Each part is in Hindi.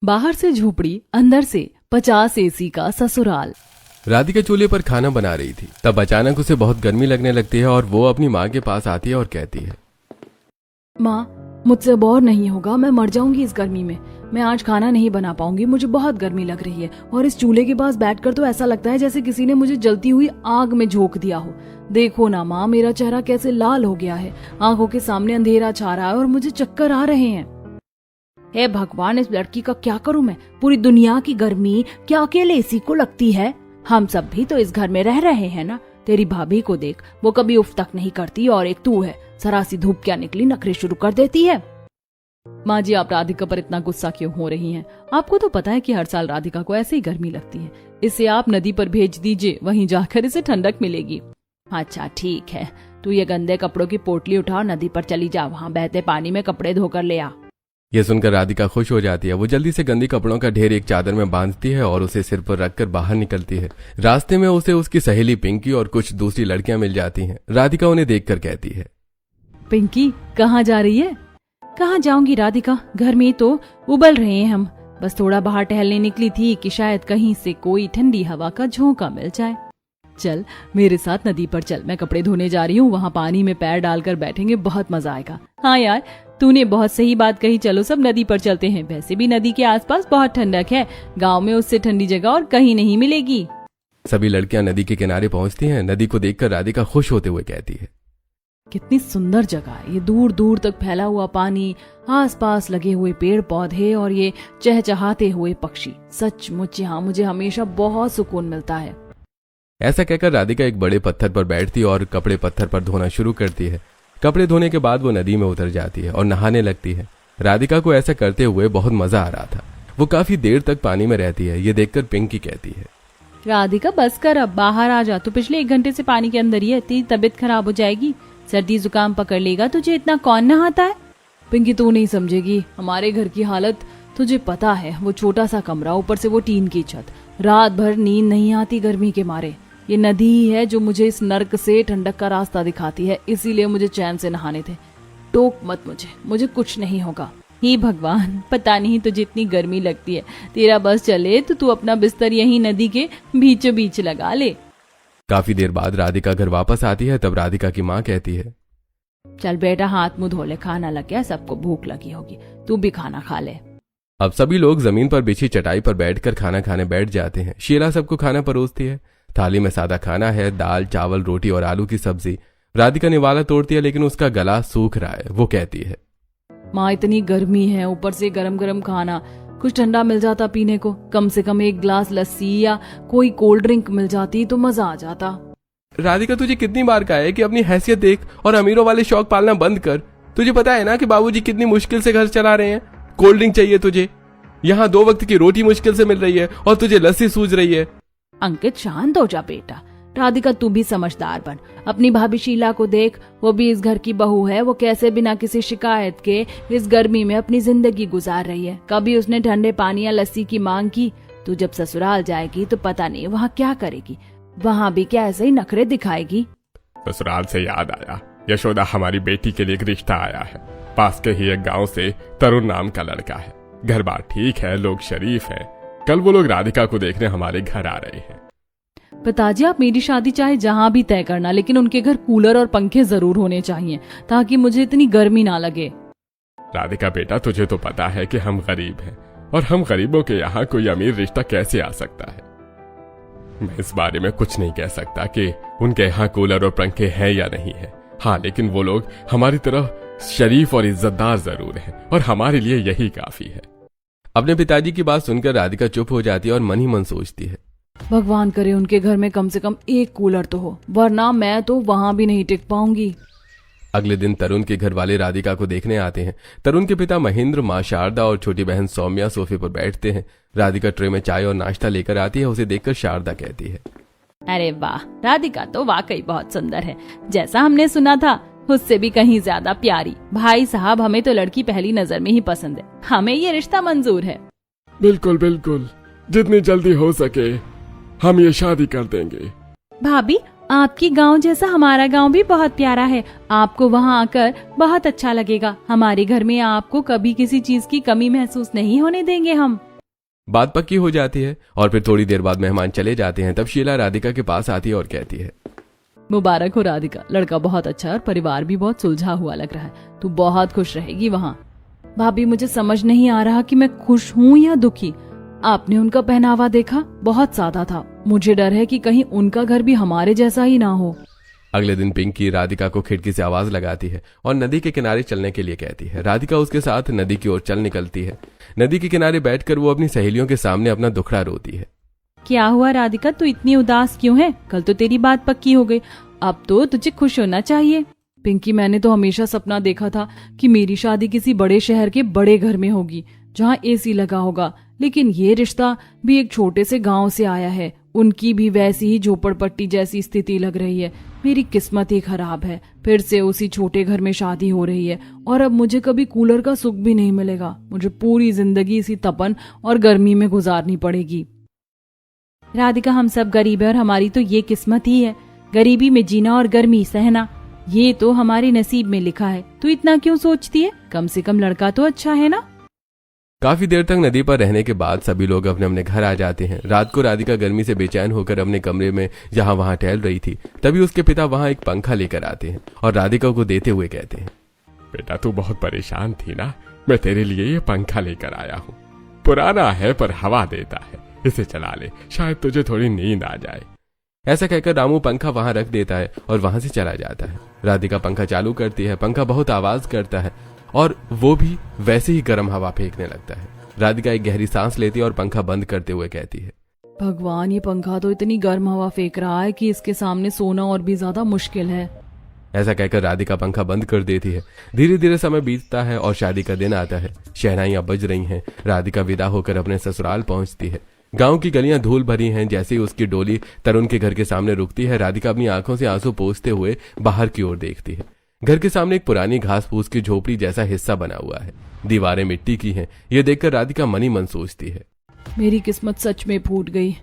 बाहर से झोपड़ी, अंदर से 50 एसी का ससुराल। राधिका चूल्हे पर खाना बना रही थी, तब अचानक उसे बहुत गर्मी लगने लगती है और वो अपनी माँ के पास आती है और कहती है, माँ, मुझसे अब और नहीं होगा, मैं मर जाऊंगी इस गर्मी में। मैं आज खाना नहीं बना पाऊंगी, मुझे बहुत गर्मी लग रही है और इस चूल्हे के पास बैठकर तो ऐसा लगता है जैसे किसी ने मुझे जलती हुई आग में झोंक दिया हो। देखो ना माँ, मेरा चेहरा कैसे लाल हो गया है, आंखों के सामने अंधेरा छा रहा है और मुझे चक्कर आ रहे हैं। हे भगवान, इस लड़की का क्या करूं मैं? पूरी दुनिया की गर्मी क्या अकेले इसी को लगती है? हम सब भी तो इस घर में रह रहे हैं ना। तेरी भाभी को देख, वो कभी उफ तक नहीं करती और एक तू है, सरासी धूप क्या निकली, नखरे शुरू कर देती है। माँ जी, आप राधिका पर इतना गुस्सा क्यों हो रही हैं? आपको तो पता है कि हर साल राधिका को ऐसे ही गर्मी लगती है। इसे आप नदी पर भेज दीजिए, वहीं जाकर इसे ठंडक मिलेगी। अच्छा ठीक है, तू ये गंदे कपड़ों की पोटली उठा और नदी पर चली जा, वहाँ बहते पानी में कपड़े धोकर ले आ। यह सुनकर राधिका खुश हो जाती है। वो जल्दी से गंदी कपड़ों का ढेर एक चादर में बांधती है और उसे सिर पर रखकर बाहर निकलती है। रास्ते में उसे उसकी सहेली पिंकी और कुछ दूसरी लड़कियां मिल जाती हैं। राधिका उन्हें देखकर कहती है, पिंकी, कहाँ जा रही है? कहाँ जाऊंगी राधिका, घर में तो उबल रहे हैं हम। बस थोड़ा बाहर टहलने निकली थी कि शायद कहीं से कोई ठंडी हवा का झोंका मिल जाए। चल मेरे साथ नदी पर चल, मैं कपड़े धोने जा रही हूँ, वहाँ पानी में पैर डालकर बैठेंगे, बहुत मजा आएगा। हाँ यार, तूने बहुत सही बात कही, चलो सब नदी पर चलते हैं। वैसे भी नदी के आसपास बहुत ठंडक है, गांव में उससे ठंडी जगह और कहीं नहीं मिलेगी। सभी लड़कियां नदी के किनारे पहुंचती हैं। नदी को देखकर राधिका खुश होते हुए कहती है, कितनी सुंदर जगह है ये, दूर दूर तक फैला हुआ पानी, आसपास लगे हुए पेड़ पौधे और ये चहचहाते हुए पक्षी। सचमुच यहाँ मुझे हमेशा बहुत सुकून मिलता है। ऐसा कहकर राधिका एक बड़े पत्थर पर बैठती और कपड़े पत्थर पर धोना शुरू करती है। कपड़े धोने के बाद वो नदी में उतर जाती है और नहाने लगती है। राधिका को ऐसा करते हुए बहुत मजा आ रहा था। वो काफी देर तक पानी में रहती है। ये देखकर पिंकी कहती है, राधिका बस कर, अब बाहर आ जा, तो पिछले 1 घंटे से पानी के अंदर ही है, तेरी तबीयत खराब हो जाएगी, सर्दी जुकाम पकड़ लेगा तुझे, इतना कौन नहाता है? पिंकी, तू नहीं समझेगी, हमारे घर की हालत तुझे पता है। वो छोटा सा कमरा, ऊपर से वो टीन की छत, रात भर नींद नहीं आती गर्मी के मारे। ये नदी ही है जो मुझे इस नर्क से ठंडक का रास्ता दिखाती है, इसीलिए मुझे चैन से नहाने थे। टोक मत मुझे कुछ नहीं होगा। हे भगवान, पता नहीं तुझे इतनी गर्मी लगती है, तेरा बस चले तो तू अपना बिस्तर यहीं नदी के बीचों बीच लगा ले। काफी देर बाद राधिका घर वापस आती है। तब राधिका की माँ कहती है, चल बेटा, हाथ मुंह धो ले, खाना लग गया, सबको भूख लगी होगी, तू भी खाना खा ले। अब सभी लोग जमीन पर बिछी चटाई पर बैठकर खाना खाने बैठ जाते हैं। शीला सबको खाना परोसती है। थाली में सादा खाना है, दाल, चावल, रोटी और आलू की सब्जी। राधिका निवाला तोड़ती है लेकिन उसका गला सूख रहा है। वो कहती है, माँ, इतनी गर्मी है, ऊपर से गरम गरम खाना, कुछ ठंडा मिल जाता पीने को, कम से कम 1 गिलास लस्सी या कोई कोल्ड ड्रिंक मिल जाती तो मजा आ जाता। राधिका, तुझे कितनी बार कहा है कि अपनी हैसियत देख और अमीरों वाले शौक पालना बंद कर। तुझे पता है ना कि बाबूजी कितनी मुश्किल से घर चला रहे हैं। कोल्ड ड्रिंक चाहिए तुझे, यहाँ 2 वक्त की रोटी मुश्किल से मिल रही है और तुझे लस्सी सूझ रही है। अंकित, शांत हो जा बेटा। राधिका, तू भी समझदार बन। अपनी भाभी शीला को देख, वो भी इस घर की बहू है, वो कैसे बिना किसी शिकायत के इस गर्मी में अपनी जिंदगी गुजार रही है। कभी उसने ठंडे पानी या लस्सी की मांग की? तू जब ससुराल जाएगी तो पता नहीं वहाँ क्या करेगी, वहाँ भी क्या ऐसे ही नखरे दिखाएगी। ससुराल से याद आया, यशोदा हमारी बेटी के लिए एक रिश्ता आया है। पास के ही एक गांव से तरुण नाम का लड़का है। घर बार ठीक है, लोग शरीफ है। कल वो लोग राधिका को देखने हमारे घर आ रहे हैं। पिताजी, आप मेरी शादी चाहे जहाँ भी तय करना, लेकिन उनके घर कूलर और पंखे जरूर होने चाहिए ताकि मुझे इतनी गर्मी ना लगे। राधिका बेटा, तुझे तो पता है कि हम गरीब हैं और हम गरीबों के यहाँ कोई अमीर रिश्ता कैसे आ सकता है। मैं इस बारे में कुछ नहीं कह सकता कि उनके यहाँ कूलर और पंखे हैं या नहीं है। हाँ, लेकिन वो लोग हमारी तरह शरीफ और इज्जतदार जरूर हैं और हमारे लिए यही काफी है। अपने पिताजी की बात सुनकर राधिका चुप हो जाती है और मन ही मन सोचती है, भगवान करे उनके घर में कम से कम 1 कूलर तो हो, वरना मैं तो वहाँ भी नहीं टिक पाऊंगी। अगले दिन तरुण के घर वाले राधिका को देखने आते हैं। तरुण के पिता महेंद्र, माँ शारदा और छोटी बहन सौम्या सोफे पर बैठते हैं। राधिका ट्रे में चाय और नाश्ता लेकर आती है। उसे देखकर शारदा कहती है, अरे वाह, राधिका तो वाकई बहुत सुंदर है, जैसा हमने सुना था उससे भी कहीं ज्यादा प्यारी। भाई साहब, हमें तो लड़की पहली नजर में ही पसंद है, हमें ये रिश्ता मंजूर है। बिल्कुल बिल्कुल, जितनी जल्दी हो सके हम ये शादी कर देंगे। भाभी, आपकी गांव जैसा हमारा गांव भी बहुत प्यारा है, आपको वहाँ आकर बहुत अच्छा लगेगा। हमारे घर में आपको कभी किसी चीज की कमी महसूस नहीं होने देंगे हम। बात पक्की हो जाती है और फिर थोड़ी देर बाद मेहमान चले जाते हैं। तब शीला राधिका के पास आती है और कहती है, मुबारक हो राधिका, लड़का बहुत अच्छा है और परिवार भी बहुत सुलझा हुआ लग रहा है। तू बहुत खुश रहेगी वहाँ। भाभी, मुझे समझ नहीं आ रहा कि मैं खुश हूँ या दुखी। आपने उनका पहनावा देखा, बहुत सादा था। मुझे डर है कि कहीं उनका घर भी हमारे जैसा ही ना हो। अगले दिन पिंकी राधिका को खिड़की से आवाज लगाती है और नदी के किनारे चलने के लिए कहती है। राधिका उसके साथ नदी की ओर चल निकलती है। नदी के किनारे बैठकर वो अपनी सहेलियों के सामने अपना दुखड़ा रोती है। क्या हुआ राधिका, तू इतनी उदास क्यों है? कल तो तेरी बात पक्की हो गई, अब तो तुझे खुश होना चाहिए। पिंकी, मैंने तो हमेशा सपना देखा था कि मेरी शादी किसी बड़े शहर के बड़े घर में होगी जहाँ एसी लगा होगा, लेकिन ये रिश्ता भी एक छोटे से गांव से आया है। उनकी भी वैसी ही झोपड़पट्टी जैसी स्थिति लग रही है। मेरी किस्मत ही खराब है, फिर से उसी छोटे घर में शादी हो रही है और अब मुझे कभी कूलर का सुख भी नहीं मिलेगा। मुझे पूरी जिंदगी इसी तपन और गर्मी में गुजारनी पड़ेगी। राधिका, हम सब गरीब है और हमारी तो ये किस्मत ही है, गरीबी में जीना और गर्मी सहना। ये तो हमारे नसीब में लिखा है। तू इतना क्यों सोचती है? कम से कम लड़का तो अच्छा है ना। काफी देर तक नदी पर रहने के बाद सभी लोग अपने अपने घर आ जाते हैं। रात को राधिका गर्मी से बेचैन होकर अपने कमरे में जहां वहां टहल रही थी, तभी उसके पिता वहां एक पंखा लेकर आते हैं और राधिका को देते हुए कहते हैं, बेटा तू बहुत परेशान थी ना, मैं तेरे लिए ये पंखा लेकर आया हूँ। पुराना है पर हवा देता है, इसे चला ले, शायद तुझे थोड़ी नींद आ जाए। ऐसा कहकर रामू पंखा वहां रख देता है और वहां से चला जाता है। राधिका पंखा चालू करती है। पंखा बहुत आवाज करता है और वो भी वैसे ही गर्म हवा फेंकने लगता है। राधिका एक गहरी सांस लेती है और पंखा बंद करते हुए कहती है, भगवान, ये पंखा तो इतनी गर्म हवा फेंक रहा है कि इसके सामने सोना और भी ज्यादा मुश्किल है। ऐसा कहकर राधिका पंखा बंद कर देती है। धीरे धीरे समय बीतता है और शादी का दिन आता है। शहनाइयां बज रही हैं। राधिका विदा होकर अपने ससुराल पहुंचती है। गांव की गलियां धूल भरी हैं। जैसे ही उसकी डोली तरुण के घर के सामने रुकती है, राधिका अपनी आंखों से आंसू पोंछते हुए बाहर की ओर देखती है। घर के सामने एक पुरानी घास फूस की झोपड़ी जैसा हिस्सा बना हुआ है। दीवारें मिट्टी की हैं। ये देखकर राधिका मनी मन सोचती है, मेरी किस्मत सच में फूट गई।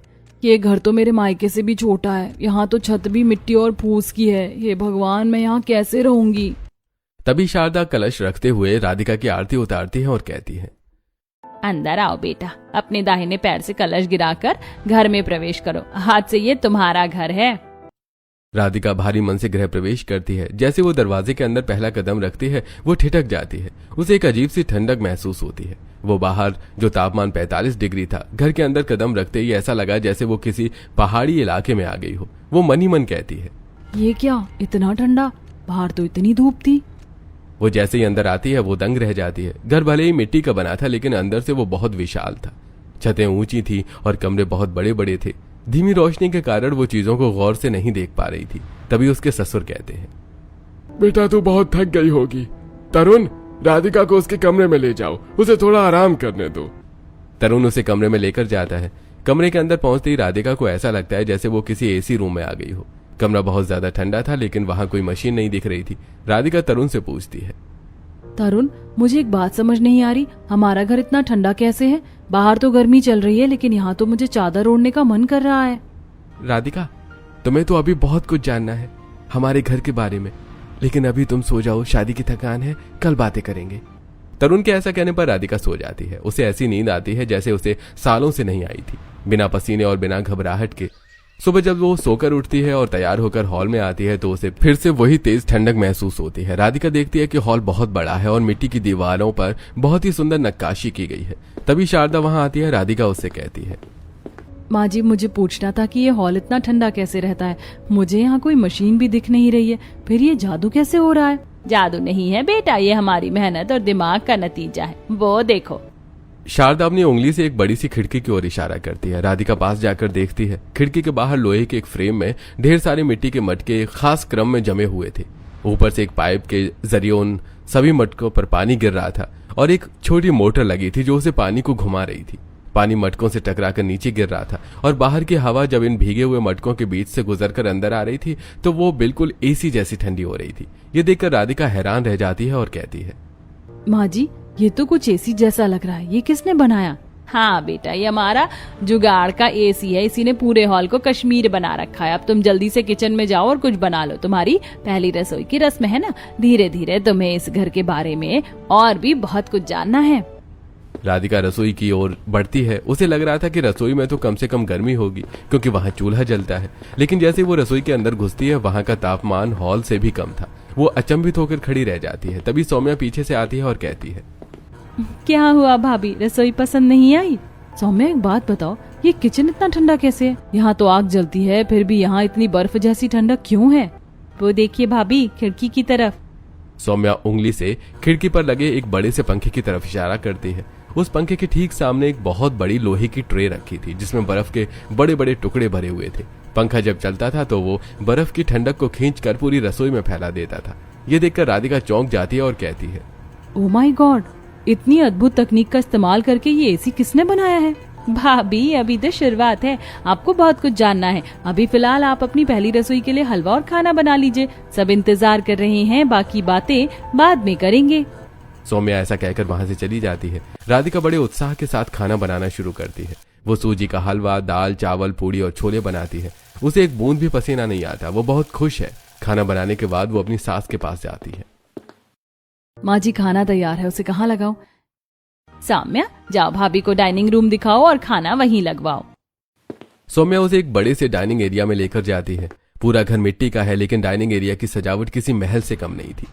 ये घर तो मेरे मायके से भी छोटा है। यहाँ तो छत भी मिट्टी और फूस की है। हे भगवान, मैं यहाँ कैसे रहूंगी। तभी शारदा कलश रखते हुए राधिका की आरती उतारती है और कहती है, अंदर आओ बेटा, अपने दाहिने पैर से कलश गिराकर घर में प्रवेश करो। आज से ये तुम्हारा घर है। राधिका भारी मन से गृह प्रवेश करती है। जैसे वो दरवाजे के अंदर पहला कदम रखती है, वो ठिठक जाती है। उसे एक अजीब सी ठंडक महसूस होती है। वो बाहर जो तापमान 45 डिग्री था, घर के अंदर कदम रखते ही ऐसा लगा जैसे वो किसी पहाड़ी इलाके में आ गई हो। वो मन ही मन कहती है, ये क्या, इतना ठंडा? बाहर तो इतनी धूप थी। वो जैसे ही अंदर आती है वो दंग रह जाती है। घर भले ही मिट्टी का बना था, लेकिन अंदर से वो बहुत विशाल था। छतें ऊंची थी और कमरे बहुत बड़े बड़े थे। धीमी रोशनी के कारण वो चीजों को गौर से नहीं देख पा रही थी। तभी उसके ससुर कहते हैं, बेटा तू बहुत थक गई होगी। तरुण, राधिका को उसके कमरे में ले जाओ, उसे थोड़ा आराम करने दो। तरुण उसे कमरे में लेकर जाता है। कमरे के अंदर पहुंचते ही राधिका को ऐसा लगता है जैसे वो किसी एसी रूम में आ गई हो। कमरा बहुत ज्यादा ठंडा था, लेकिन वहां कोई मशीन नहीं दिख रही थी। राधिका तरुण से पूछती है, तरुण, मुझे एक बात समझ नहीं आ रही, हमारा घर इतना ठंडा कैसे है? बाहर तो गर्मी चल रही है, लेकिन यहाँ तो मुझे चादर ओढ़ने का मन कर रहा है। राधिका, तुम्हें तो अभी बहुत कुछ जानना है हमारे घर के बारे में, लेकिन अभी तुम सो जाओ, शादी की थकान है, कल बातें करेंगे। तरुण के ऐसा कहने पर राधिका सो जाती है। उसे ऐसी नींद आती है जैसे उसे सालों से नहीं आई थी, बिना पसीने और बिना घबराहट के। सुबह जब वो सोकर उठती है और तैयार होकर हॉल में आती है तो उसे फिर से वही तेज ठंडक महसूस होती है। राधिका देखती है कि हॉल बहुत बड़ा है और मिट्टी की दीवारों पर बहुत ही सुंदर नक्काशी की गई है। तभी शारदा वहां आती है। राधिका उससे कहती है, माँ जी, मुझे पूछना था कि ये हॉल इतना ठंडा कैसे रहता है? मुझे यहाँ कोई मशीन भी दिख नहीं रही है, फिर ये जादू कैसे हो रहा है? जादू नहीं है बेटा, ये हमारी मेहनत और दिमाग का नतीजा है। वो देखो। शारदा अपनी उंगली से एक बड़ी सी खिड़की की ओर इशारा करती है। राधिका पास जाकर देखती है। खिड़की के बाहर लोहे के एक फ्रेम में ढेर सारे मिट्टी के मटके एक खास क्रम में जमे हुए थे। ऊपर से एक पाइप के जरिए उन सभी मटकों पर पानी गिर रहा था और एक छोटी मोटर लगी थी जो उसे पानी को घुमा रही थी। पानी मटकों से टकराकर नीचे गिर रहा था और बाहर की हवा जब इन भीगे हुए मटकों के बीच से गुजरकर अंदर आ रही थी तो वो बिल्कुल एसी जैसी ठंडी हो रही थी। ये देखकर राधिका हैरान रह जाती है और कहती है, माँ जी, ये तो कुछ एसी जैसा लग रहा है, ये किसने बनाया? हाँ बेटा, ये हमारा जुगाड़ का एसी है। इसी ने पूरे हॉल को कश्मीर बना रखा है। अब तुम जल्दी से किचन में जाओ और कुछ बना लो। तुम्हारी पहली रसोई की रस्म है ना, धीरे धीरे तुम्हें इस घर के बारे में और भी बहुत कुछ जानना है। राधिका रसोई की ओर बढ़ती है। उसे लग रहा था कि रसोई में तो कम से कम गर्मी होगी क्योंकि वहां चूल्हा जलता है, लेकिन जैसे वो रसोई के अंदर घुसती है वहां का तापमान हॉल से भी कम था। वो अचंभित होकर खड़ी रह जाती है। तभी सौम्या पीछे से आती है और कहती है, क्या हुआ भाभी, रसोई पसंद नहीं आई? सौम्या एक बात बताओ, ये किचन इतना ठंडा कैसे है? यहाँ तो आग जलती है, फिर भी यहाँ इतनी बर्फ जैसी ठंडक क्यों है? वो देखिए भाभी, खिड़की की तरफ। सौम्या उंगली से खिड़की पर लगे एक बड़े से पंखे की तरफ इशारा करती है। उस पंखे के ठीक सामने एक बहुत बड़ी लोहे की ट्रे रखी थी जिसमें बर्फ के बड़े बड़े टुकड़े भरे हुए थे। पंखा जब चलता था तो वो बर्फ की ठंडक को खींचकर पूरी रसोई में फैला देता था। ये देखकर राधिका चौंक जाती है और कहती है, ओ माय गॉड, इतनी अद्भुत तकनीक का इस्तेमाल करके ये एसी किसने बनाया है? भाभी अभी तो शुरुआत है, आपको बहुत कुछ जानना है। अभी फिलहाल आप अपनी पहली रसोई के लिए हलवा और खाना बना लीजिए, सब इंतजार कर रहे हैं, बाकी बातें बाद में करेंगे। सौम्या ऐसा कहकर वहां से चली जाती है। राधिका बड़े उत्साह के साथ खाना बनाना शुरू करती है। वो सूजी का हलवा, दाल, चावल, पूड़ी और छोले बनाती है। उसे एक बूंद भी पसीना नहीं आता। वो बहुत खुश है। खाना बनाने के बाद वो अपनी सास के पास जाती है। माँ जी, खाना तैयार है, उसे कहाँ लगाऊं? सौम्या, जाओ भाभी को डाइनिंग रूम दिखाओ और खाना वहीं लगवाओ। सौम्या उसे एक बड़े से डाइनिंग एरिया में लेकर जाती है। पूरा घर मिट्टी का है, लेकिन डाइनिंग एरिया की सजावट किसी महल से कम नहीं थी।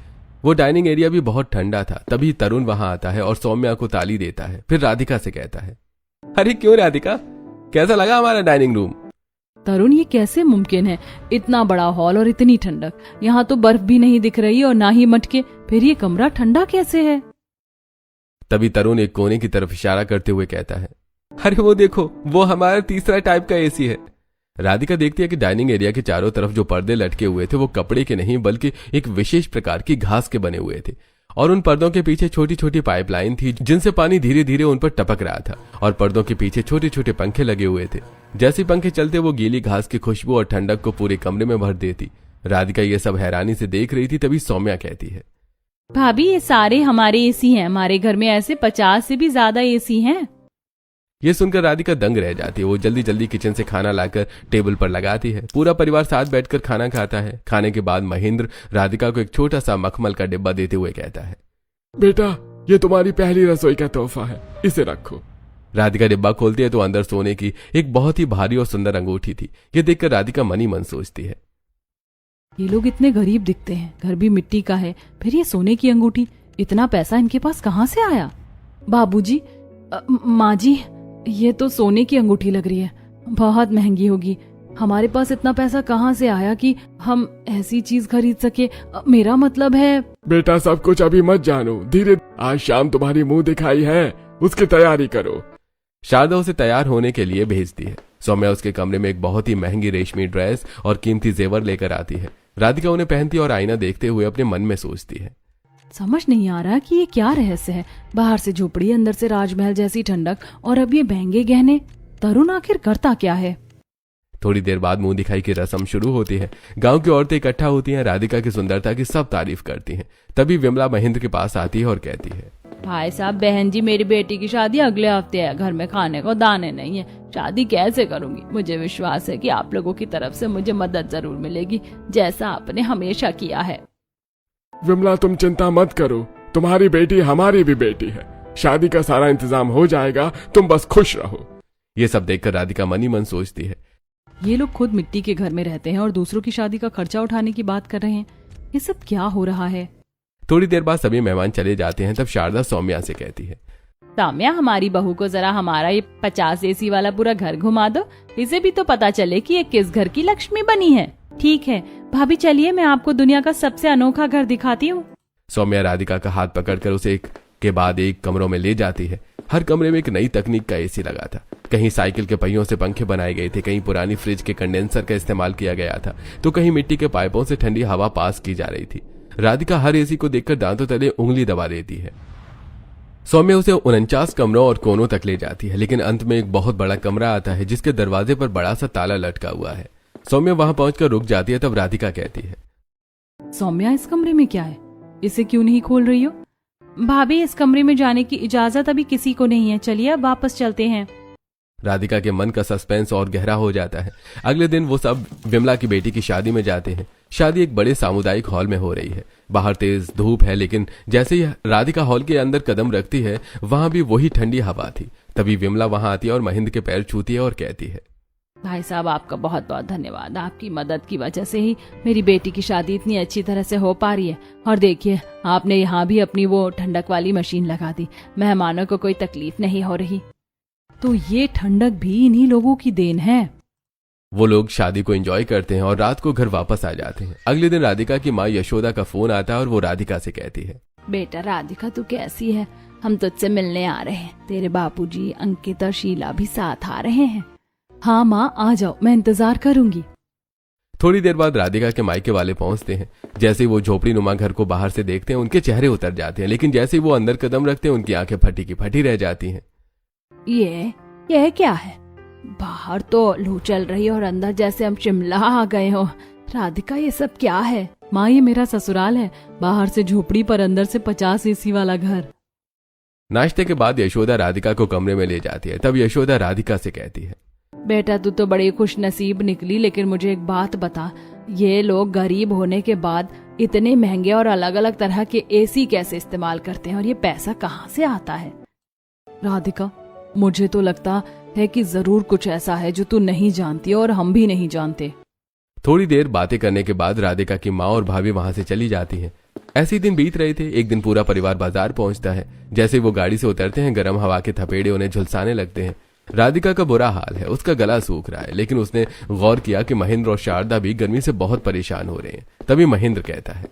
वो डाइनिंग एरिया भी बहुत ठंडा था। तभी तरुण वहां आता है और सौम्या को ताली देता है। फिर राधिका से कहता है, अरे क्यों राधिका, कैसा लगा हमारा डाइनिंग रूम? तरुण, ये कैसे मुमकिन है? इतना बड़ा हॉल और इतनी ठंडक, यहाँ तो बर्फ भी नहीं दिख रही और ना ही मटके, फिर ये कमरा ठंडा कैसे है? तभी तरुण एक कोने की तरफ इशारा करते हुए कहता है, अरे वो देखो, वो हमारा तीसरा टाइप का एसी है। राधिका देखती है कि डाइनिंग एरिया के चारों तरफ जो पर्दे लटके हुए थे वो कपड़े के नहीं बल्कि एक विशेष प्रकार की घास के बने हुए थे, और उन पर्दों के पीछे छोटी छोटी पाइपलाइन थी जिनसे पानी धीरे धीरे उन पर टपक रहा था, और पर्दों के पीछे छोटे छोटे पंखे लगे हुए थे। जैसे पंखे चलते वो गीली घास की खुशबू और ठंडक को पूरे कमरे में भर देती। राधिका ये सब हैरानी से देख रही थी। तभी सौम्या कहती है, भाभी ये सारे हमारे एसी हैं, हमारे घर में ऐसे 50 से भी ज्यादा एसी हैं। ये सुनकर राधिका दंग रह जाती है। वो जल्दी जल्दी किचन से खाना लाकर टेबल पर लगाती है। पूरा परिवार साथ बैठकर खाना खाता है। खाने के बाद महेंद्र राधिका को एक छोटा सा मखमल का डिब्बा देते हुए कहता है, बेटा, ये तुम्हारी पहली रसोई का तोहफा है, इसे रखो। राधिका डिब्बा खोलती है तो अंदर सोने की एक बहुत ही भारी और सुंदर अंगूठी थी। ये देखकर राधिका मन ही मन सोचती है, ये लोग इतने गरीब दिखते हैं, घर भी मिट्टी का है, फिर ये सोने की अंगूठी, इतना पैसा इनके पास कहाँ से आया? बाबूजी, माँ जी, ये तो सोने की अंगूठी लग रही है, बहुत महंगी होगी। हमारे पास इतना पैसा कहाँ से आया कि हम ऐसी चीज खरीद सके? मेरा मतलब है। बेटा, सब कुछ अभी मत जानो, धीरे। आज शाम तुम्हारी मुंह दिखाई है, उसकी तैयारी करो। शारदा उसे तैयार होने के लिए भेजती है। सौम्या उसके कमरे में एक बहुत ही महंगी रेशमी ड्रेस और कीमती जेवर लेकर आती है। राधिका उन्हें पहनती और आईना देखते हुए अपने मन में सोचती है, समझ नहीं आ रहा कि ये क्या रहस्य है। बाहर से झोपड़ी, अंदर से राजमहल जैसी ठंडक, और अब ये महंगे गहने। तरुण आखिर करता क्या है? थोड़ी देर बाद मुंह दिखाई की रस्म शुरू होती है। गांव की औरतें इकट्ठा होती हैं। राधिका की सुंदरता की सब तारीफ करती हैं। तभी विमला महेंद्र के पास आती है और कहती है, भाई साहब, बहन जी, मेरी बेटी की शादी अगले हफ्ते है, घर में खाने को दाने नहीं है, शादी कैसे करूंगी? मुझे विश्वास है कि आप लोगों की तरफ से मुझे मदद जरूर मिलेगी, जैसा आपने हमेशा किया है। विमला, तुम चिंता मत करो, तुम्हारी बेटी हमारी भी बेटी है, शादी का सारा इंतजाम हो जाएगा, तुम बस खुश रहो। ये सब देखकर राधिका मन ही मन सोचती है, ये लोग खुद मिट्टी के घर में रहते हैं और दूसरों की शादी का खर्चा उठाने की बात कर रहे हैं। ये सब क्या हो रहा है? थोड़ी देर बाद सभी मेहमान चले जाते हैं। तब शारदा सौम्या से कहती है, सौम्या, हमारी बहू को जरा हमारा ये 50 एसी वाला पूरा घर घुमा दो, इसे भी तो पता चले कि ये किस घर की लक्ष्मी बनी है। ठीक है भाभी, चलिए मैं आपको दुनिया का सबसे अनोखा घर दिखाती हूँ। सौम्या राधिका का हाथ पकड़कर उसे एक के बाद एक कमरों में ले जाती है। हर कमरे में एक नई तकनीक का एसी लगा था। कहीं साइकिल के पहियों से पंखे बनाए गए थे, कहीं पुरानी फ्रिज के कंडेंसर का इस्तेमाल किया गया था, तो कहीं मिट्टी के पाइपों से ठंडी हवा पास की जा रही थी। राधिका हर एसी को देखकर दांतों तले उंगली दबा देती है। सौम्या उसे 49 कमरों और कोनों तक ले जाती है, लेकिन अंत में एक बहुत बड़ा कमरा आता है जिसके दरवाजे पर बड़ा सा ताला लटका हुआ है। सौम्या वहां पहुंचकर रुक जाती है। तब राधिका कहती है, सौम्या, इस कमरे में क्या है? इसे क्यों नहीं खोल रही हो? भाभी, इस कमरे में जाने की इजाजत अभी किसी को नहीं है, चलिए अब वापस चलते हैं। राधिका के मन का सस्पेंस और गहरा हो जाता है। अगले दिन वो सब विमला की बेटी की शादी में जाते हैं। शादी एक बड़े सामुदायिक हॉल में हो रही है। बाहर तेज धूप है, लेकिन जैसे ही राधिका हॉल के अंदर कदम रखती है वहां भी वही ठंडी हवा थी। तभी विमला वहां आती है और महेंद्र के पैर छूती है और कहती है, भाई साहब, आपका बहुत बहुत धन्यवाद। आपकी मदद की वजह से ही मेरी बेटी की शादी इतनी अच्छी तरह से हो पा रही है। और देखिए, आपने यहाँ भी अपनी वो ठंडक वाली मशीन लगा दी, मेहमानों को कोई तकलीफ नहीं हो रही। तो ये ठंडक भी इन्हीं लोगों की देन है। वो लोग शादी को एंजॉय करते हैं और रात को घर वापस आ जाते हैं। अगले दिन राधिका की माँ यशोदा का फोन आता है और वो राधिका से कहती है, बेटा राधिका, तू कैसी है? हम तुझसे मिलने आ रहे हैं। तेरे बापूजी, अंकित और शीला भी साथ आ रहे हैं। हाँ माँ, आ जाओ, मैं इंतजार करूंगी। थोड़ी देर बाद राधिका के मायके वाले पहुंचते हैं। जैसे ही वो झोपड़ी नुमा घर को बाहर से देखते हैं उनके चेहरे उतर जाते हैं, लेकिन जैसे ही वो अंदर कदम रखते हैं उनकी आंखें फटी की फटी रह जाती हैं। ये क्या है? बाहर तो लू चल रही है और अंदर जैसे हम शिमला आ गए हो। राधिका, ये सब क्या है? माँ, ये मेरा ससुराल है। बाहर से झोपड़ी पर अंदर से 50 AC वाला घर। नाश्ते के बाद यशोदा राधिका को कमरे में ले जाती है। तब यशोदा राधिका से कहती है, बेटा, तू तो बड़ी खुश नसीब निकली, लेकिन मुझे एक बात बता, ये लोग गरीब होने के बाद इतने महंगे और अलग अलग तरह के AC कैसे इस्तेमाल करते हैं और ये पैसा कहाँ से आता है? राधिका, मुझे तो लगता है कि जरूर कुछ ऐसा है जो तू नहीं जानती और हम भी नहीं जानते। थोड़ी देर बातें करने के बाद राधिका की माँ और भाभी वहां से चली जाती हैं। ऐसे ही दिन बीत रहे थे। एक दिन पूरा परिवार बाजार पहुंचता है। जैसे वो गाड़ी से उतरते हैं, गर्म हवा के थपेड़े उन्हें झुलसाने लगते हैं। राधिका का बुरा हाल है, उसका गला सूख रहा है, लेकिन उसने गौर किया कि महेंद्र और शारदा भी गर्मी से बहुत परेशान हो रहे हैं। तभी महेंद्र कहता है,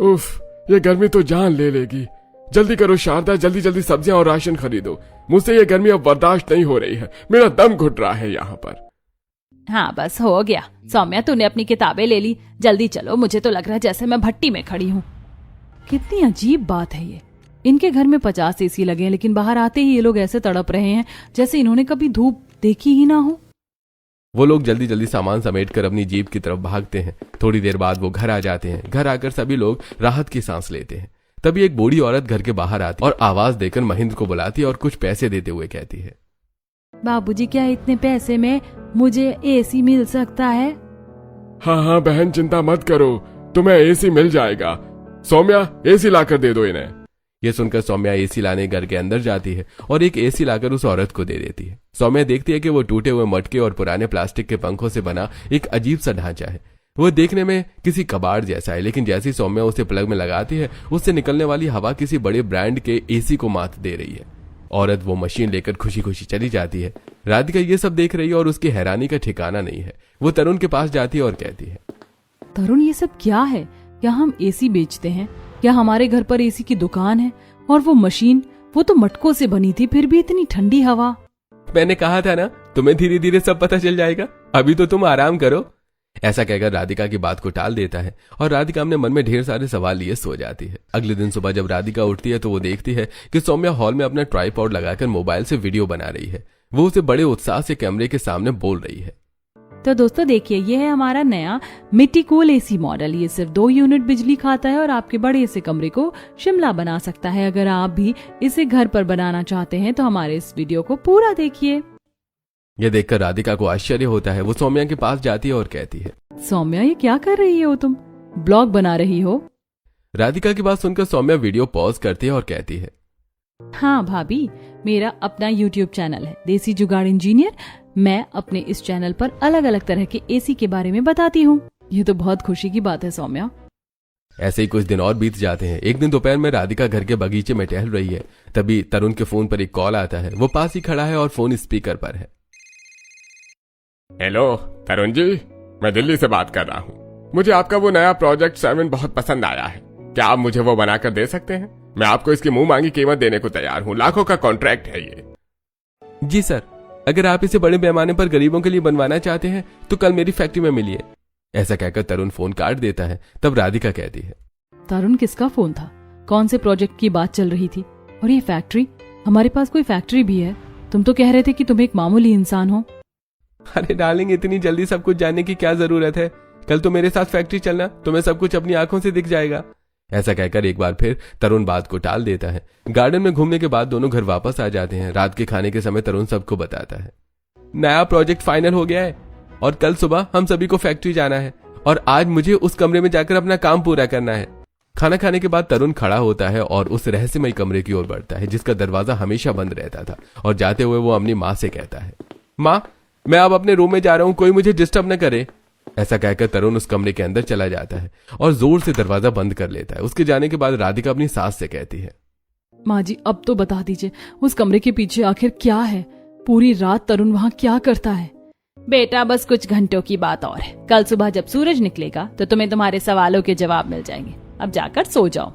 उफ, ये गर्मी तो जान ले लेगी। जल्दी करो शारदा, जल्दी जल्दी सब्जियां और राशन खरीदो। मुझसे ये गर्मी अब बर्दाश्त नहीं हो रही है। मेरा दम घुट रहा है यहाँ पर। हाँ, बस हो गया। सौम्या, तूने अपनी किताबें ले ली, जल्दी चलो। मुझे तो लग रहा है जैसे मैं भट्टी में खड़ी हूँ। कितनी अजीब बात है ये। इनके घर में 50 AC लगे हैं, लेकिन बाहर आते ही ये लोग ऐसे तड़प रहे हैं जैसे इन्होंने कभी धूप देखी ही ना हो। वो लोग जल्दी जल्दी सामान समेटकर अपनी जीप की तरफ भागते हैं। थोड़ी देर बाद वो घर आ जाते हैं। घर आकर सभी लोग राहत की सांस लेते हैं। तभी एक बूढ़ी औरत घर के बाहर आती और आवाज देकर महेंद्र को बुलाती है और कुछ पैसे देते हुए कहती है, बाबूजी, क्या इतने पैसे में मुझे AC मिल सकता है? हाँ हाँ बहन, चिंता मत करो, तुम्हें AC मिल जाएगा। सौम्या, AC लाकर दे दो इन्हें। ये सुनकर सौम्या AC लाने घर के अंदर जाती है और एक AC लाकर उस औरत को दे देती है। सौम्या देखती है कि वो टूटे हुए मटके और पुराने प्लास्टिक के पंखों से बना एक अजीब सा ढांचा है। वो देखने में किसी कबाड़ जैसा है, लेकिन जैसी सौम्या उसे प्लग में लगाती है, उससे निकलने वाली हवा किसी बड़े ब्रांड के AC को मात दे रही है। औरत वो मशीन लेकर खुशी खुशी चली जाती है। राधिका ये सब देख रही है और उसकी हैरानी का ठिकाना नहीं है। वो तरुण के पास जाती है और कहती है, तरुण, ये सब क्या है? क्या हम AC बेचते हैं? क्या हमारे घर पर AC की दुकान है? और वो मशीन, वो तो मटकों से बनी थी, फिर भी इतनी ठंडी हवा। मैंने कहा था ना, तुम्हें धीरे धीरे सब पता चल जाएगा। अभी तो तुम आराम करो। ऐसा कहकर राधिका की बात को टाल देता है और राधिका अपने मन में ढेर सारे सवाल लिए सो जाती है। अगले दिन सुबह जब राधिका उठती है तो वो देखती है कि सौम्या हॉल में अपना ट्राइपॉड लगाकर मोबाइल से वीडियो बना रही है। वो उसे बड़े उत्साह से कैमरे के सामने बोल रही है, तो दोस्तों देखिए, ये है हमारा नया मिट्टी कूल AC मॉडल। ये सिर्फ 2 यूनिट बिजली खाता है और आपके बड़े से कमरे को शिमला बना सकता है। अगर आप भी इसे घर पर बनाना चाहते हैं तो हमारे इस वीडियो को पूरा देखिए। यह देखकर राधिका को आश्चर्य होता है। वो सौम्या के पास जाती है और कहती है, सौम्या, ये क्या कर रही हो तुम? ब्लॉग बना रही हो? राधिका की बात सुनकर सौम्या वीडियो पॉज करती है और कहती है, हाँ भाभी, मेरा अपना YouTube चैनल है, देसी जुगाड़ इंजीनियर। मैं अपने इस चैनल पर अलग अलग तरह के AC के बारे में बताती हूँ। ये तो बहुत खुशी की बात है सौम्या। ऐसे ही कुछ दिन और बीत जाते हैं। एक दिन दोपहर में राधिका घर के बगीचे में टहल रही है। तभी तरुण के फोन पर एक कॉल आता है। वो पास ही खड़ा है और फोन स्पीकर पर है। हेलो तरुण जी, मैं दिल्ली से बात कर रहा हूँ। मुझे आपका वो नया प्रोजेक्ट 7 बहुत पसंद आया है। क्या आप मुझे वो बनाकर दे सकते हैं? मैं आपको इसकी मुंह मांगी कीमत देने को तैयार हूँ। लाखों का कॉन्ट्रैक्ट है ये। जी सर, अगर आप इसे बड़े पैमाने पर गरीबों के लिए बनवाना चाहते हैं तो कल मेरी फैक्ट्री में मिलिए। ऐसा कहकर तरुण फोन काट देता है। तब राधिका कहती है, तरुण, किसका फोन था? कौन से प्रोजेक्ट की बात चल रही थी? और ये फैक्ट्री? हमारे पास कोई फैक्ट्री भी है। तुम तो कह रहे थे कि तुम एक मामूली इंसान हो। अरे डार्लिंग, इतनी जल्दी सब कुछ जानने की क्या जरूरत है? कल तो मेरे साथ फैक्ट्री चलना, तुम्हें सब कुछ अपनी आंखों से दिख जाएगा। ऐसा कहकर एक बार फिर तरुण बात को टाल देता है। गार्डन में घूमने के बाद दोनों घर वापस आ जाते हैं। रात के खाने के समय तरुण सबको बताता है, नया प्रोजेक्ट फाइनल हो गया है और कल सुबह हम सभी को फैक्ट्री जाना है और आज मुझे उस कमरे में जाकर अपना काम पूरा करना है। खाना खाने के बाद तरुण खड़ा होता है और उस रहस्यमय कमरे की ओर बढ़ता है जिसका दरवाजा हमेशा बंद रहता था, और जाते हुए वो अपनी माँ से कहता है, माँ मैं अब अपने रूम में जा रहा हूं, कोई मुझे डिस्टर्ब न करे। ऐसा कहकर तरुण उस कमरे के अंदर चला जाता है और जोर से दरवाजा बंद कर लेता है। उसके जाने के बाद राधिका अपनी सास से कहती है, माँ जी अब तो बता दीजिए उस कमरे के पीछे आखिर क्या है? पूरी रात तरुण वहाँ क्या करता है? बेटा बस कुछ घंटों की बात और है, कल सुबह जब सूरज निकलेगा तो तुम्हें तुम्हारे सवालों के जवाब मिल जाएंगे। अब जाकर सो जाओ।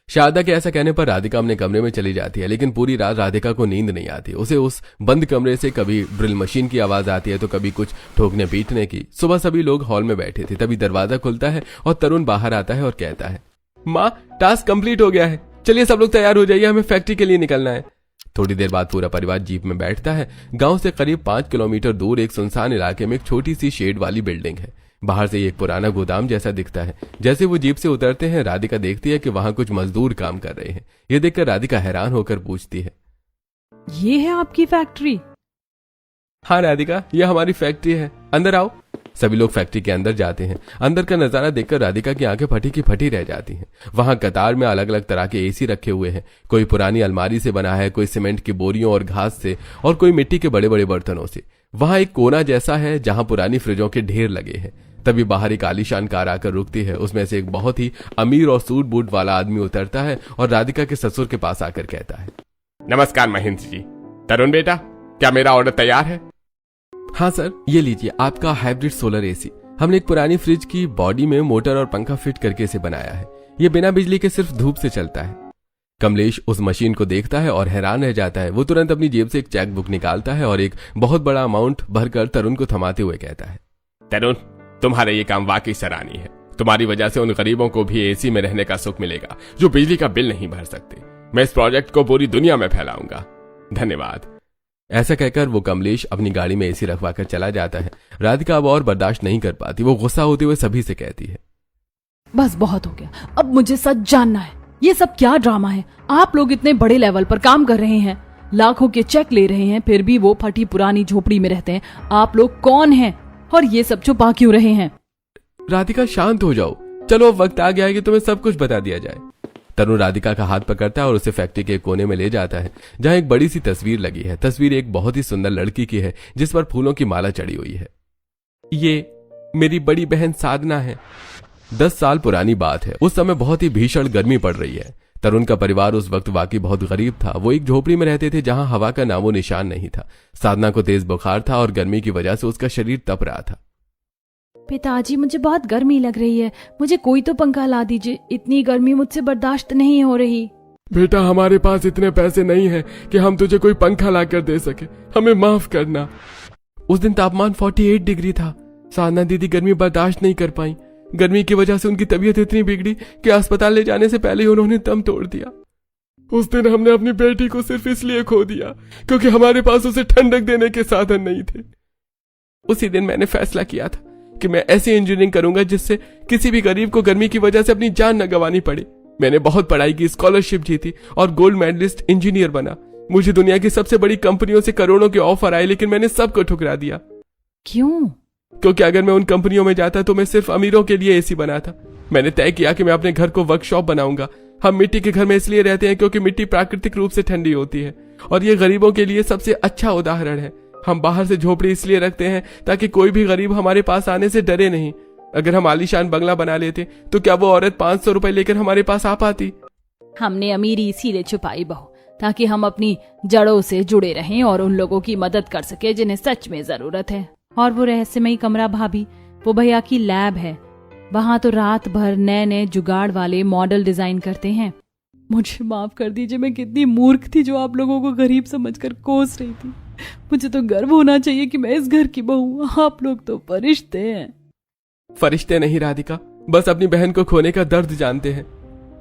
शारदा के ऐसा कहने पर राधिका अपने कमरे में चली जाती है, लेकिन पूरी रात राधिका को नींद नहीं आती। उसे उस बंद कमरे से कभी ड्रिल मशीन की आवाज आती है तो कभी कुछ ठोकने पीटने की। सुबह सभी लोग हॉल में बैठे थे, तभी दरवाजा खुलता है और तरुण बाहर आता है और कहता है, माँ टास्क कंप्लीट हो गया है, चलिए सब लोग तैयार हो जाइए, हमें फैक्ट्री के लिए निकलना है। थोड़ी देर बाद पूरा परिवार जीप में बैठता है। गांव से करीब 5 किलोमीटर दूर एक सुनसान इलाके में एक छोटी सी शेड वाली बिल्डिंग है। बाहर से एक पुराना गोदाम जैसा दिखता है। जैसे वो जीप से उतरते हैं राधिका देखती है कि वहां कुछ मजदूर काम कर रहे हैं। ये देखकर राधिका हैरान होकर पूछती है, ये है आपकी फैक्ट्री? हाँ राधिका, ये हमारी फैक्ट्री है, अंदर आओ। सभी लोग फैक्ट्री के अंदर जाते हैं। अंदर का नजारा देखकर राधिका की आंखें फटी की फटी रह जाती हैं। वहां कतार में अलग अलग तरह के एसी रखे हुए हैं। कोई पुरानी अलमारी से बना है, कोई सीमेंट की बोरियों और घास से, और कोई मिट्टी के बड़े बड़े बर्तनों से। वहां एक कोना जैसा है जहां पुरानी फ्रिजों के ढेर लगे हैं। तभी बाहर एक आलीशान कार आकर रुकती है। उसमें से एक बहुत ही अमीर और सूट बूट वाला आदमी उतरता है और राधिका के ससुर के पास आकर कहता है, नमस्कार महेंद्र जी। तरुण बेटा, क्या मेरा ऑर्डर तैयार है? हाँ सर, ये लीजिए आपका हाइब्रिड सोलर एसी। हमने एक पुरानी फ्रिज की बॉडी में मोटर और पंखा फिट करके इसे बनाया है। ये बिना बिजली के सिर्फ धूप से चलता है। कमलेश उस मशीन को देखता है और हैरान रह जाता है। वो तुरंत अपनी जेब से एक चेक बुक निकालता है और एक बहुत बड़ा अमाउंट भरकर तरुण को थमाते हुए कहता है, तरुण तुम्हारा ये काम वाकई सराहनीय है। तुम्हारी वजह से उन गरीबों को भी एसी में रहने का सुख मिलेगा जो बिजली का बिल नहीं भर सकते। मैं इस प्रोजेक्ट को पूरी दुनिया में फैलाऊंगा। धन्यवाद। ऐसा कहकर वो कमलेश अपनी गाड़ी में एसी रखवाकर चला जाता है। राधिका अब और बर्दाश्त नहीं कर पाती। वो गुस्सा होते हुए सभी से कहती है, बस बहुत हो गया, अब मुझे सच जानना है, ये सब क्या ड्रामा है? आप लोग इतने बड़े लेवल पर काम कर रहे हैं, लाखों के चेक ले रहे हैं, फिर भी वो फटी पुरानी झोपड़ी में रहते हैं। आप लोग कौन हैं और ये सब छुपा क्यों रहे हैं? राधिका शांत हो जाओ, चलो अब वक्त आ गया है कि तुम्हें सब कुछ बता दिया जाए। तरुण राधिका का हाथ पकड़ता है और उसे फैक्ट्री के कोने में ले जाता है जहां एक बड़ी सी तस्वीर लगी है। तस्वीर एक बहुत ही सुंदर लड़की की है जिस पर फूलों की माला चढ़ी हुई है। ये मेरी बड़ी बहन साधना है। 10 साल पुरानी बात है। उस समय बहुत ही भीषण गर्मी पड़ रही है। तरुण का परिवार उस वक्त वाकई बहुत गरीब था। वो एक झोपड़ी में रहते थे जहां हवा का नामो निशान नहीं था। साधना को तेज बुखार था और गर्मी की वजह से उसका शरीर तप रहा था। पिताजी मुझे बहुत गर्मी लग रही है, मुझे कोई तो पंखा ला दीजिए, इतनी गर्मी मुझसे बर्दाश्त नहीं हो रही। बेटा हमारे पास इतने पैसे नहीं है कि हम तुझे कोई पंखा लाकर दे सके, हमें माफ करना। उस दिन तापमान 48 डिग्री था। साधना दीदी गर्मी बर्दाश्त नहीं कर पाई। गर्मी की वजह से उनकी तबीयत इतनी बिगड़ी कि अस्पताल ले जाने से पहले ही उन्होंने दम तोड़ दिया। उस दिन हमने अपनी बेटी को सिर्फ इसलिए खो दिया क्योंकि हमारे पास उसे ठंडक देने के साधन नहीं थे। उसी दिन मैंने फैसला किया था कि मैं ऐसी इंजीनियरिंग करूंगा जिससे किसी भी गरीब को गर्मी की वजह से अपनी जान न गंवानी पड़े। मैंने बहुत पढ़ाई की, स्कॉलरशिप जीती और गोल्ड मेडलिस्ट इंजीनियर बना। मुझे दुनिया की सबसे बड़ी कंपनियों से करोड़ों के ऑफर आए, लेकिन मैंने सबको ठुकरा दिया। क्यों? क्योंकि अगर मैं उन कंपनियों में जाता तो मैं सिर्फ अमीरों के लिए एसी बनाता। मैंने तय किया कि मैं अपने घर को वर्कशॉप बनाऊंगा। हम मिट्टी के घर में इसलिए रहते हैं क्योंकि मिट्टी प्राकृतिक रूप से ठंडी होती है और ये गरीबों के लिए सबसे अच्छा उदाहरण है। हम बाहर से झोपड़ी इसलिए रखते हैं ताकि कोई भी गरीब हमारे पास आने से डरे नहीं। अगर हम आलीशान बंगला बना लेते तो क्या वो औरत 500 रुपए लेकर हमारे पास आ पाती? हमने अमीरी इसीलिए छुपाई बहू, ताकि हम अपनी जड़ों से जुड़े रहें और उन लोगों की मदद कर सके जिन्हें सच में जरूरत है। और वो रहस्यमयी कमरा भाभी, वो भैया की लैब है। वहां तो रात भर नए नए जुगाड़ वाले मॉडल डिजाइन करते हैं। मुझे माफ कर दीजिए, मैं कितनी मूर्ख थी जो आप लोगों को गरीब समझकर कोस रही थी। मुझे तो गर्व होना चाहिए कि मैं इस घर की बहू। आप लोग तो फरिश्ते हैं। फरिश्ते नहीं राधिका, बस अपनी बहन को खोने का दर्द जानते हैं।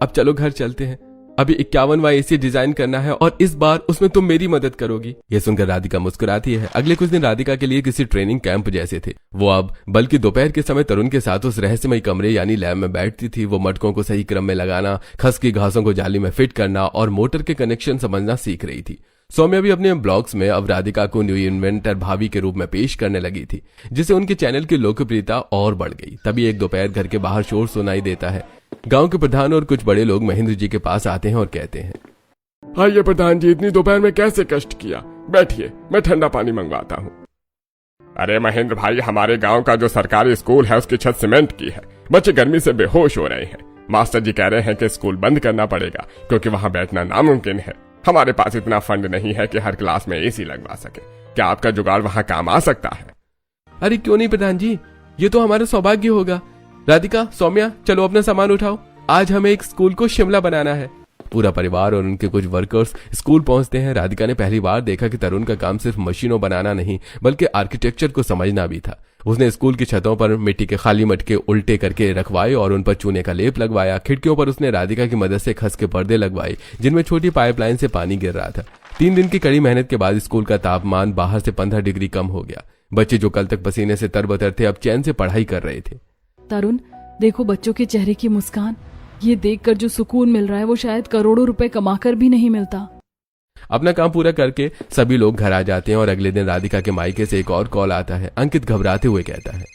अब चलो घर चलते हैं। अभी 51वां एसी डिजाइन करना है और इस बार उसमें तुम मेरी मदद करोगी। ये सुनकर राधिका मुस्कुराती है। अगले कुछ दिन राधिका के लिए किसी ट्रेनिंग कैंप जैसे थे। वो अब बल्कि दोपहर के समय तरुण के साथ उस रहस्यमय कमरे यानी लैब में बैठती थी। वो मटकों को सही क्रम में लगाना, खस की घासों को जाली में फिट करना और मोटर के कनेक्शन समझना सीख रही थी। सौम्या भी अपने ब्लॉग्स में अब राधिका को न्यू इन्वेंटर भाभी के रूप में पेश करने लगी थी, जिससे उनके चैनल की लोकप्रियता और बढ़ गई। तभी एक दोपहर घर के बाहर शोर सुनाई देता है। गांव के प्रधान और कुछ बड़े लोग महेंद्र जी के पास आते हैं और कहते हैं, आइए प्रधान जी, इतनी दोपहर में कैसे कष्ट किया, बैठिए, मैं ठंडा पानी मंगवाता हूँ। अरे महेंद्र भाई, हमारे गांव का जो सरकारी स्कूल है उसकी छत सीमेंट की है। बच्चे गर्मी से बेहोश हो रहे हैं। मास्टर जी कह रहे हैं कि स्कूल बंद करना पड़ेगा क्योंकि वहां बैठना नामुमकिन है। हमारे पास इतना फंड नहीं है कि हर क्लास में एसी लगवा सके। क्या आपका जुगाड़ वहां काम आ सकता है? अरे क्यों नहीं प्रधान जी, ये तो हमारा सौभाग्य होगा। राधिका, सौम्या, चलो अपना सामान उठाओ, आज हमें एक स्कूल को शिमला बनाना है। पूरा परिवार और उनके कुछ वर्कर्स स्कूल पहुंचते हैं। राधिका ने पहली बार देखा कि तरुण का काम सिर्फ मशीनों बनाना नहीं बल्कि आर्किटेक्चर को समझना भी था। उसने स्कूल की छतों पर मिट्टी के खाली मटके उल्टे करके रखवाए और उन पर चूने का लेप लगवाया। खिड़कियों पर उसने राधिका की मदद से खस के पर्दे लगवाए जिनमें छोटी पाइपलाइन से पानी गिर रहा था। 3 दिन की कड़ी मेहनत के बाद स्कूल का तापमान बाहर से 15 डिग्री कम हो गया। बच्चे जो कल तक पसीने से तरबतर थे अब चैन से पढ़ाई कर रहे थे। तरुण, देखो बच्चों के चेहरे की मुस्कान। ये देखकर जो सुकून मिल रहा है वो शायद करोड़ों रुपए कमाकर भी नहीं मिलता। अपना काम पूरा करके सभी लोग घर आ जाते हैं और अगले दिन राधिका के मायके से एक और कॉल आता है। अंकित घबराते हुए कहता है,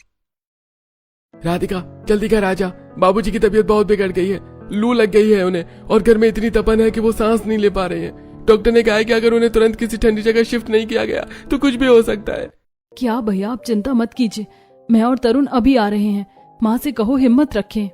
राधिका जल्दी घर आ जा, बाबूजी की तबीयत बहुत बिगड़ गई है, लू लग गई है उन्हें और घर में इतनी तपन है कि वो सांस नहीं ले पा रहे हैं। डॉक्टर ने कहा है कि अगर उन्हें तुरंत किसी ठंडी जगह शिफ्ट नहीं किया गया तो कुछ भी हो सकता है। क्या भैया, आप चिंता मत कीजिए, मैं और तरुण अभी आ रहे हैं। माँ से कहो हिम्मत रखें।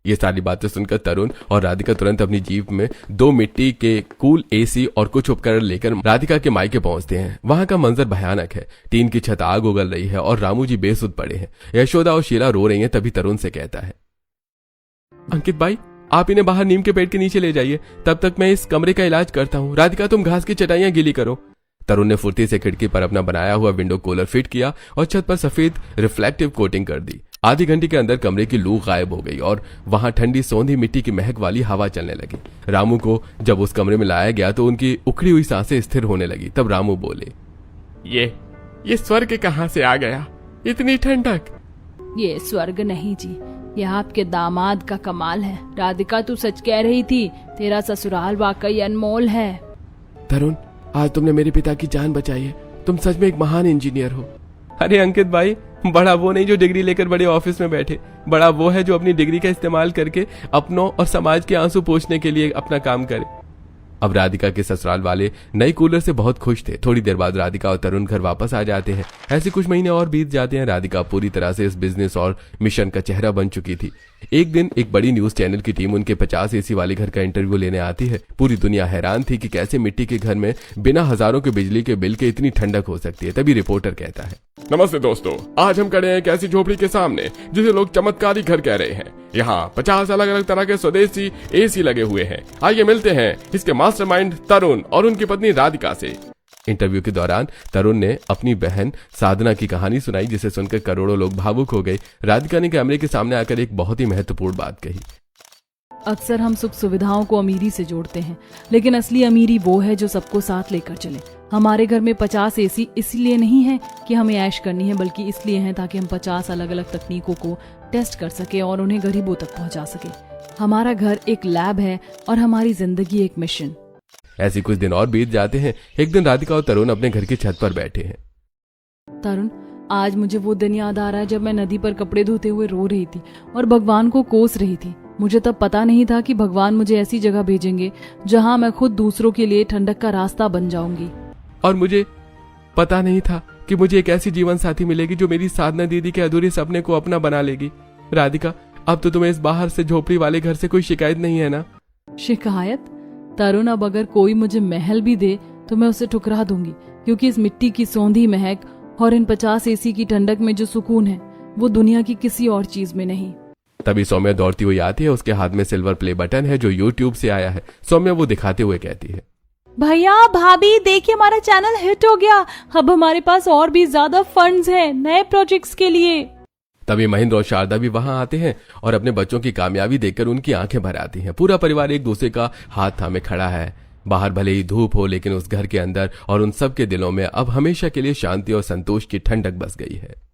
ये सारी बातें सुनकर तरुण और राधिका तुरंत अपनी जीप में 2 मिट्टी के कूल एसी और कुछ उपकरण लेकर राधिका के मायके पहुंचते हैं। वहां का मंजर भयानक है। टीन की छत आग उगल रही है और रामू जी बेसुध पड़े हैं। यशोदा और शीला रो रही हैं। तभी तरुण से कहता है, अंकित भाई, आप इन्हें बाहर नीम के पेड़ के नीचे ले जाइए, तब तक मैं इस कमरे का इलाज करता हूँ। राधिका, तुम घास की चटाइयां गीली करो। तरुण ने फुर्ती से खिड़की पर अपना बनाया हुआ विंडो कूलर फिट किया और छत पर सफेद रिफ्लेक्टिव कोटिंग कर दी। आधी घंटे के अंदर कमरे की लू गायब हो गई और वहां ठंडी सौंधी मिट्टी की महक वाली हवा चलने लगी। रामू को जब उस कमरे में लाया गया तो उनकी उखड़ी हुई सांसें स्थिर होने लगी। तब रामू बोले, ये स्वर्ग कहाँ से आ गया, इतनी ठंडक? ये स्वर्ग नहीं जी, ये आपके दामाद का कमाल है। राधिका, तू सच कह रही थी, तेरा ससुराल वाकई अनमोल है। तरुण, आज तुमने मेरे पिता की जान बचाई है। तुम सच में एक महान इंजीनियर हो। अरे अंकित भाई, बड़ा वो नहीं जो डिग्री लेकर बड़े ऑफिस में बैठे, बड़ा वो है जो अपनी डिग्री का इस्तेमाल करके अपनों और समाज के आंसू पोंछने के लिए अपना काम करे। अब राधिका के ससुराल वाले नई कूलर से बहुत खुश थे। थोड़ी देर बाद राधिका और तरुण घर वापस आ जाते हैं। ऐसे कुछ महीने और बीत जाते हैं। राधिका पूरी तरह से इस बिजनेस और मिशन का चेहरा बन चुकी थी। एक दिन एक बड़ी न्यूज चैनल की टीम उनके 50 एसी वाले घर का इंटरव्यू लेने आती है। पूरी दुनिया हैरान थी कि कैसे मिट्टी के घर में बिना हजारों के बिजली के बिल के इतनी ठंडक हो सकती है। तभी रिपोर्टर कहता है, नमस्ते दोस्तों, आज हम खड़े हैं एक ऐसी झोपड़ी के सामने जिसे लोग चमत्कारी घर कह रहे हैं। यहाँ 50 अलग अलग तरह के स्वदेशी एसी लगे हुए हैं। आइए मिलते हैं इसके मास्टरमाइंड तरुण और उनकी पत्नी राधिका से। इंटरव्यू के दौरान तरुण ने अपनी बहन साधना की कहानी सुनाई, जिसे सुनकर करोड़ों लोग भावुक हो गए। राधिका ने कैमरे के सामने आकर एक बहुत ही महत्वपूर्ण बात कही, अक्सर हम सुख सुविधाओं को अमीरी से जोड़ते हैं, लेकिन असली अमीरी वो है जो सबको साथ लेकर चले। हमारे घर में 50 एसी इसलिए नहीं है कि हमें ऐश करनी है, बल्कि इसलिए है ताकि हम 50 अलग अलग तकनीकों को टेस्ट कर सके और उन्हें गरीबों तक पहुंचा सके। हमारा घर एक लैब है और हमारी जिंदगी एक मिशन। ऐसे कुछ दिन और बीत जाते हैं। एक दिन राधिका और तरुण अपने घर की छत पर बैठे हैं। तरुण, आज मुझे वो दिन याद आ रहा है जब मैं नदी पर कपड़े धोते हुए रो रही थी और भगवान को कोस रही थी। मुझे तब पता नहीं था कि भगवान मुझे ऐसी जगह भेजेंगे जहां मैं खुद दूसरों के लिए ठंडक का रास्ता बन जाऊंगी। और मुझे पता नहीं था कि मुझे एक ऐसी जीवन साथी मिलेगी जो मेरी साधना दीदी के अधूरे सपने को अपना बना लेगी। राधिका, अब तो तुम्हें इस बाहर से झोपड़ी वाले घर से कोई शिकायत नहीं है ना? शिकायत? तरुण, अब अगर कोई मुझे महल भी दे तो मैं उसे ठुकरा दूंगी, क्योंकि इस मिट्टी की सौंधी महक और इन 50 एसी की ठंडक में जो सुकून है वो दुनिया की किसी और चीज में नहीं। तभी सौम्या दौड़ती हुई आती है। उसके हाथ में सिल्वर प्ले बटन है जो यूट्यूब से आया है। सौम्या वो दिखाते हुए कहती है, भैया भाभी देखिए, हमारा चैनल हिट हो गया। अब हमारे पास और भी ज्यादा फंड्स हैं नए प्रोजेक्ट्स के लिए। तभी महेंद्र और शारदा भी वहां आते हैं और अपने बच्चों की कामयाबी देखकर उनकी आंखें भर आती हैं। पूरा परिवार एक दूसरे का हाथ थामे खड़ा है। बाहर भले ही धूप हो, लेकिन उस घर के अंदर और उन सब के दिलों में अब हमेशा के लिए शांति और संतोष की ठंडक बस गई है।